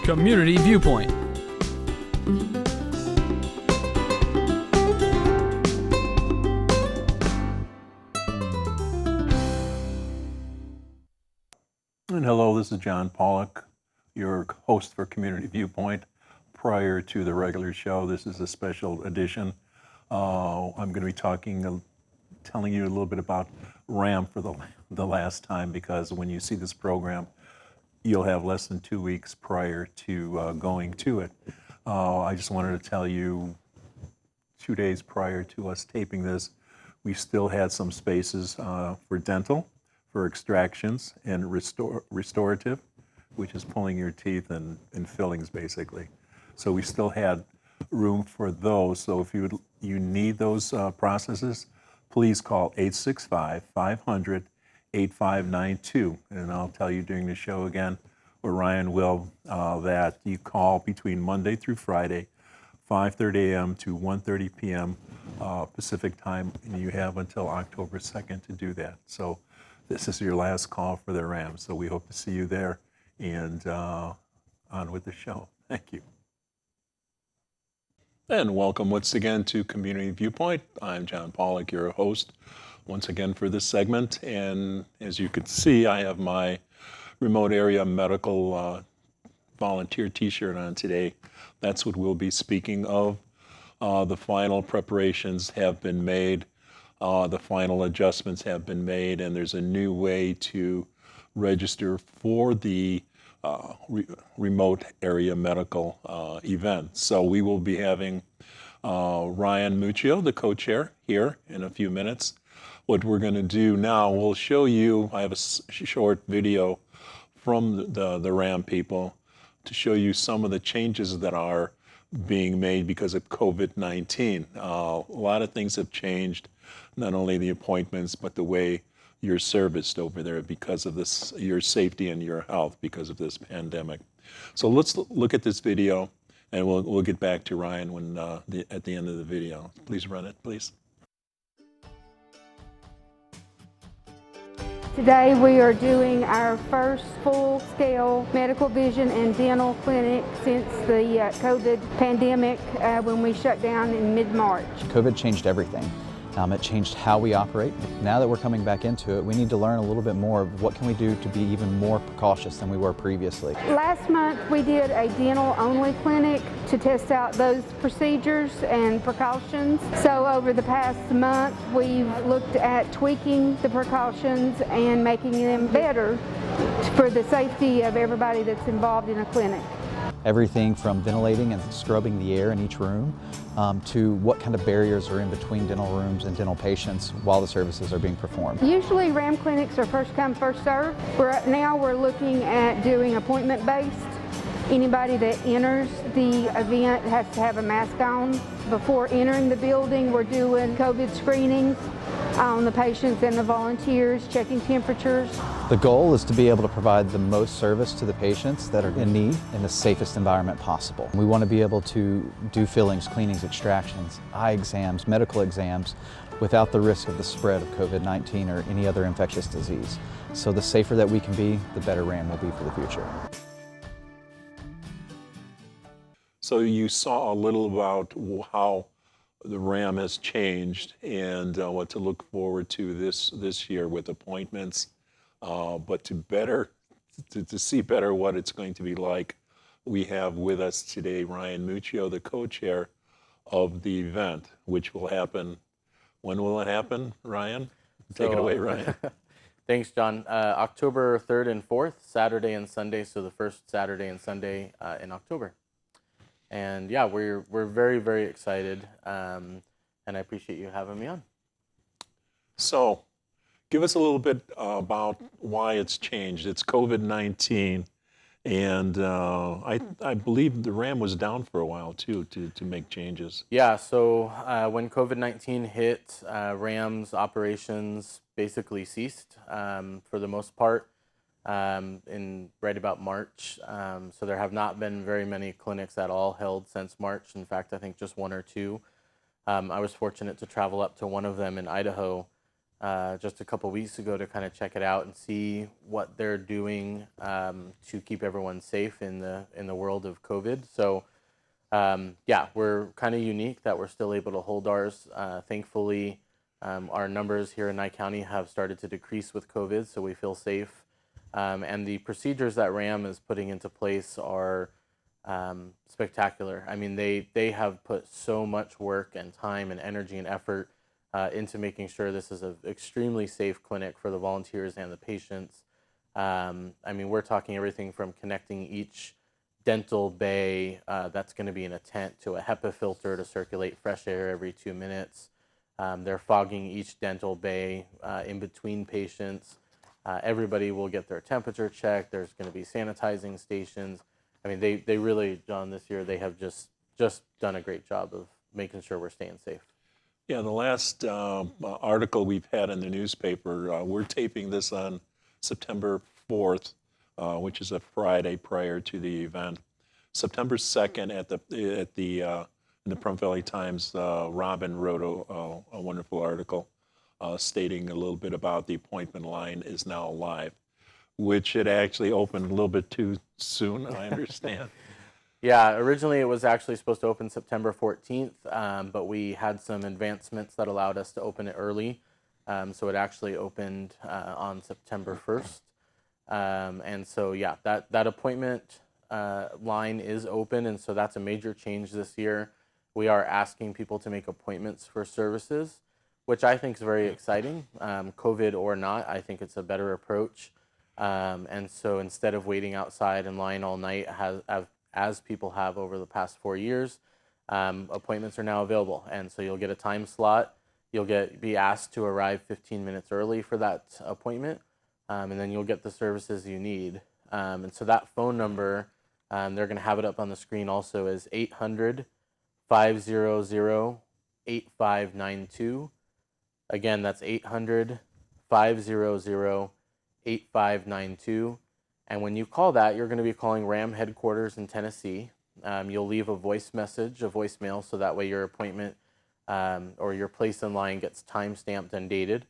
Community Viewpoint. And hello, this is John Pawlak, your host for Community Viewpoint. Prior to the regular show, this is a special edition. I'm going to be telling you a little bit about RAM for the last time, because when you see this program, you'll have less than 2 weeks prior to going to it. I just wanted to tell you, 2 days prior to us taping this, we still had some spaces for dental, for extractions, and restorative, which is pulling your teeth and fillings, basically. So we still had room for those. So if you need those processes, please call 865-500-8592. And I'll tell you during the show again, or Ryan will, that you call between Monday through Friday, 5:30 a.m. to 1:30 p.m. Pacific time, and you have until October 2nd to do that. So this is your last call for the Rams. So we hope to see you there, and on with the show. Thank you. And welcome once again to Community Viewpoint. I'm John Pawlak, your host, once again for this segment. And as you can see, I have my remote area medical volunteer t-shirt on today. That's what we'll be speaking of. The final preparations have been made. The final adjustments have been made, and there's a new way to register for the remote area medical event. So we will be having Ryan Muccio, the co-chair, here in a few minutes. What we're going to do now, we'll show you, I have a short video from the RAM people to show you some of the changes that are being made because of COVID-19. A lot of things have changed, not only the appointments, but the way you're serviced over there because of this, your safety and your health because of this pandemic. So let's look at this video, and we'll get back to Ryan when at the end of the video. Please run it, please. Today we are doing our first full-scale medical vision and dental clinic since the COVID pandemic when we shut down in mid-March. COVID changed everything. It changed how we operate. Now that we're coming back into it, we need to learn a little bit more of what can we do to be even more precautious than we were previously. Last month we did a dental-only clinic to test out those procedures and precautions. So over the past month we've looked at tweaking the precautions and making them better for the safety of everybody that's involved in a clinic. Everything from ventilating and scrubbing the air in each room to what kind of barriers are in between dental rooms and dental patients while the services are being performed. Usually RAM clinics are first come, first served. Now we're looking at doing appointment based. Anybody that enters the event has to have a mask on. Before entering the building, we're doing COVID screenings on the patients and the volunteers, checking temperatures. The goal is to be able to provide the most service to the patients that are in need in the safest environment possible. We want to be able to do fillings, cleanings, extractions, eye exams, medical exams without the risk of the spread of COVID-19 or any other infectious disease. So the safer that we can be, the better RAM will be for the future. So you saw a little about how the RAM has changed and what to look forward to this year with appointments, but to see better what it's going to be like, we have with us today Ryan Muccio, the co-chair of the event, which will happen. When will it happen, Ryan? Take it away, Ryan. Thanks, John. October 3rd and 4th, Saturday and Sunday, so the first Saturday and Sunday in October. And yeah, we're very, very excited, and I appreciate you having me on. So, give us a little bit about why it's changed. It's COVID-19, and I believe the RAM was down for a while too to make changes. Yeah, so when COVID-19 hit, RAM's operations basically ceased for the most part. In right about March. So there have not been very many clinics at all held since March. In fact, I think just one or two. I was fortunate to travel up to one of them in Idaho just a couple weeks ago to kind of check it out and see what they're doing to keep everyone safe in the world of COVID. So yeah, we're kind of unique that we're still able to hold ours. Thankfully, our numbers here in Nye County have started to decrease with COVID, so we feel safe. And the procedures that RAM is putting into place are spectacular. I mean, they have put so much work and time and energy and effort into making sure this is an extremely safe clinic for the volunteers and the patients. I mean, we're talking everything from connecting each dental bay that's going to be in a tent to a HEPA filter to circulate fresh air every 2 minutes. They're fogging each dental bay in between patients. Everybody will get their temperature checked. There's going to be sanitizing stations. I mean, they really, John, this year they have just done a great job of making sure we're staying safe. Yeah, the last article we've had in the newspaper, we're taping this on September 4th, which is a Friday prior to the event. September 2nd in the Pahrump Valley Times, Robin wrote a wonderful article stating a little bit about the appointment line is now live, which it actually opened a little bit too soon, I understand. Yeah, originally it was actually supposed to open September 14th, but we had some advancements that allowed us to open it early. So it actually opened on September 1st. And so, yeah, that appointment line is open, and so that's a major change this year. We are asking people to make appointments for services, which I think is very exciting. COVID or not, I think it's a better approach. And so instead of waiting outside in line all night, as people have over the past 4 years, appointments are now available. And so you'll get a time slot. You'll be asked to arrive 15 minutes early for that appointment, and then you'll get the services you need. And so that phone number, they're going to have it up on the screen also, is 800-500-8592. Again, that's 800-500-8592. And when you call that, you're going to be calling RAM headquarters in Tennessee. You'll leave a voice message, a voicemail, so that way your appointment or your place in line gets time-stamped and dated.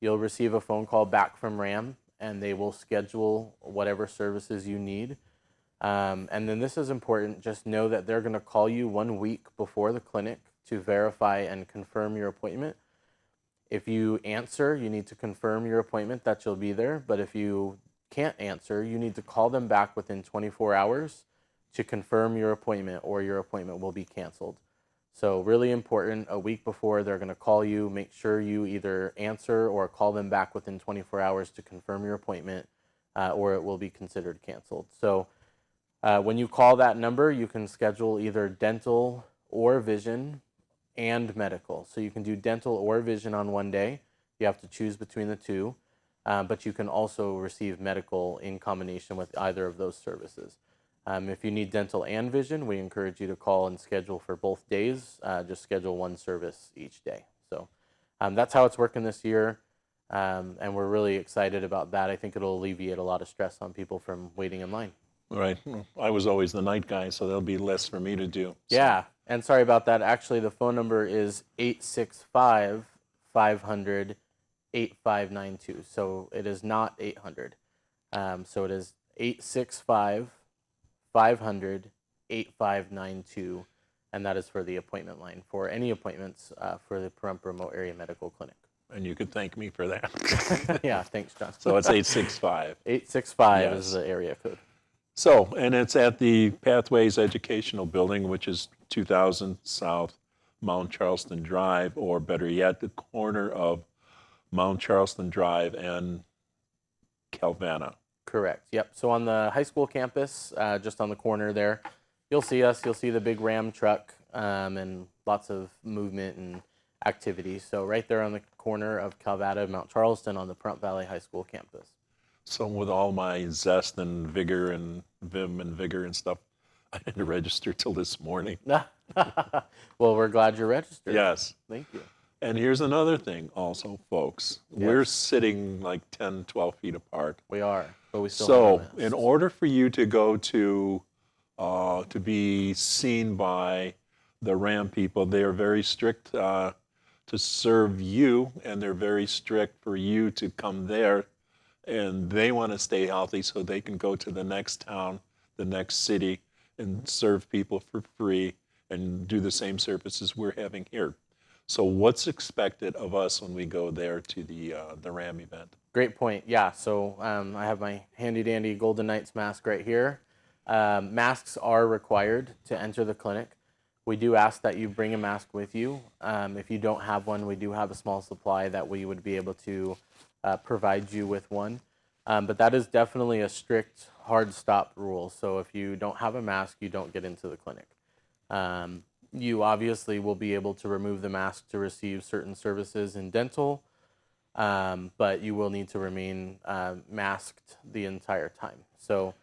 You'll receive a phone call back from RAM, and they will schedule whatever services you need. And then this is important. Just know that they're going to call you 1 week before the clinic to verify and confirm your appointment. If you answer, you need to confirm your appointment that you'll be there. But if you can't answer, you need to call them back within 24 hours to confirm your appointment, or your appointment will be canceled. So really important, a week before they're going to call you, make sure you either answer or call them back within 24 hours to confirm your appointment, or it will be considered canceled. So when you call that number, you can schedule either dental or vision and medical. So you can do dental or vision on one day. You have to choose between the two. But you can also receive medical in combination with either of those services. If you need dental and vision, we encourage you to call and schedule for both days. Just schedule one service each day. So that's how it's working this year, and we're really excited about that. I think it'll alleviate a lot of stress on people from waiting in line. Right. I was always the night guy, so there'll be less for me to do. So. Yeah, and sorry about that. Actually, the phone number is 865-500-8592. So it is not 800. So it is 865-500-8592, and that is for the appointment line for any appointments for the Pahrump Remote Area Medical Clinic. And you could thank me for that. Yeah, thanks, John. So it's 865. 865 Yes. is the area code. So, and it's at the Pathways Educational Building, which is 2000 South Mount Charleston Drive, or better yet, the corner of Mount Charleston Drive and Calvana. Correct. Yep. So on the high school campus, just on the corner there, you'll see us. You'll see the big Ram truck and lots of movement and activity. So right there on the corner of Calvana and Mount Charleston on the Pahrump Valley High School campus. So with all my zest and vigor and vim and vigor and stuff, I didn't register till this morning. Well, we're glad you're registered. Yes. Thank you. And here's another thing also, folks. Yes. We're sitting like 10, 12 feet apart. We are, but we still So have in order for you to go to be seen by the RAM people, they are very strict to serve you, and they're very strict for you to come there, and they want to stay healthy so they can go to the next town, the next city, and serve people for free and do the same services we're having here. So what's expected of us when we go there to the RAM event? Great point. Yeah, so I have my handy dandy Golden Knights mask right here. Masks are required to enter the clinic. We do ask that you bring a mask with you. If you don't have one, we do have a small supply that we would be able to provide you with one. But that is definitely a strict, hard stop rule. So if you don't have a mask, you don't get into the clinic. You obviously will be able to remove the mask to receive certain services in dental, but you will need to remain masked the entire time. So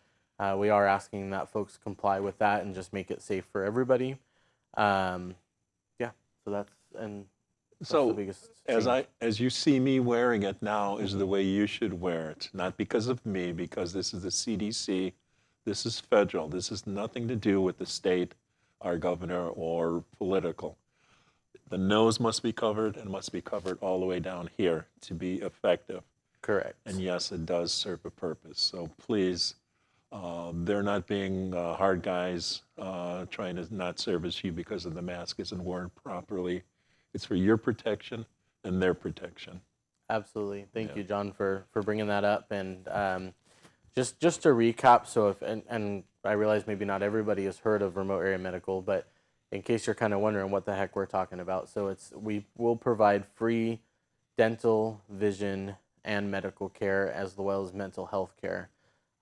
we are asking that folks comply with that and just make it safe for everybody. Yeah, so that's the biggest change. As you see me wearing it now is the way you should wear it, not because of me, because this is the CDC, this is federal, this has nothing to do with the state, our governor, or political. The nose must be covered and must be covered all the way down here to be effective. Correct. And yes, it does serve a purpose. So please, they're not being hard guys trying to not service you because of the mask isn't worn properly. It's for your protection and their protection. Absolutely. Thank you, John, for bringing that up. And just to recap, so if and I realize maybe not everybody has heard of remote area medical, but in case you're kind of wondering what the heck we're talking about, so we will provide free dental, vision, and medical care as well as mental health care.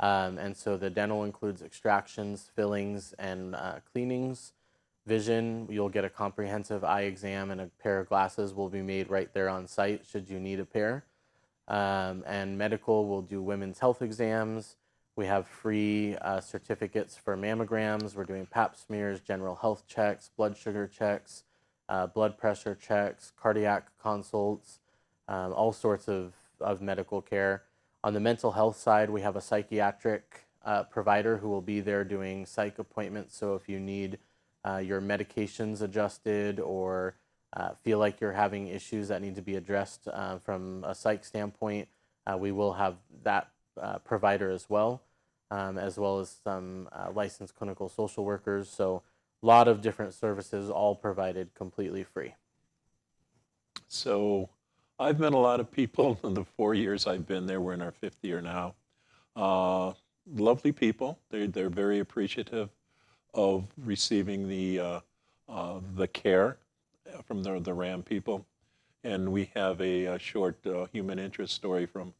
And so the dental includes extractions, fillings, and cleanings. Vision, you'll get a comprehensive eye exam, and a pair of glasses will be made right there on site should you need a pair. And medical, we'll do women's health exams. We have free certificates for mammograms. We're doing pap smears, general health checks, blood sugar checks, blood pressure checks, cardiac consults, all sorts of medical care. On the mental health side, we have a psychiatric provider who will be there doing psych appointments. So if you need your medications adjusted or feel like you're having issues that need to be addressed from a psych standpoint, we will have that provider as well as some licensed clinical social workers. So a lot of different services, all provided completely free. So I've met a lot of people in the 4 years I've been there. We're in our 5th year now. Lovely people. They're very appreciative of receiving the care from the RAM people. And we have a short human interest story from,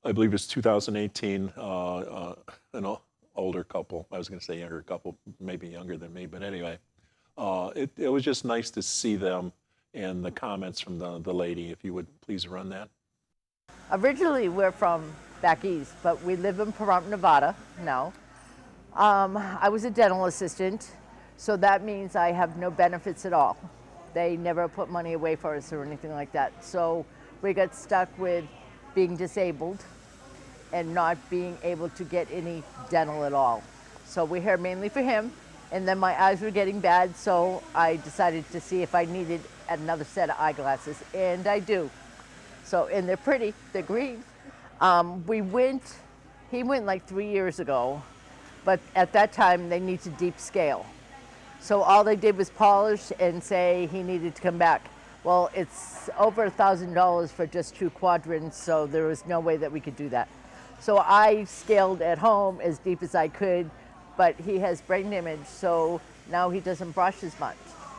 I believe it's 2018, an older couple. I was going to say younger couple, maybe younger than me, but anyway. It was just nice to see them and the comments from the lady. If you would please run that. Originally, we're from back east, but we live in Pahrump, Nevada now. I was a dental assistant, so that means I have no benefits at all. They never put money away for us or anything like that. So we got stuck with being disabled and not being able to get any dental at all. So we're here mainly for him. And then my eyes were getting bad, so I decided to see if I needed another set of eyeglasses, and I do. So, and they're pretty, they're green. He went like 3 years ago, but at that time they need to deep scale. So all they did was polish and say he needed to come back. Well, it's over $1,000 for just 2 quadrants, so there was no way that we could do that. So I scaled at home as deep as I could, but he has brain damage, so now he doesn't brush as much.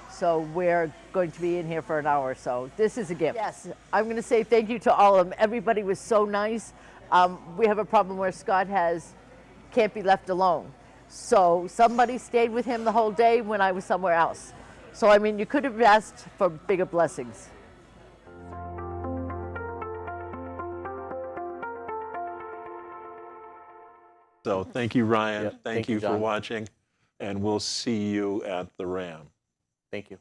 So we're going to be in here for an hour or so. This is a gift. Yes, I'm going to say thank you to all of them. Everybody was so nice. We have a problem where Scott can't be left alone. So somebody stayed with him the whole day when I was somewhere else. So I mean, you could have asked for bigger blessings. So thank you, Ryan. Yep. Thank you for John. watching, and we'll see you at the RAM. Thank you.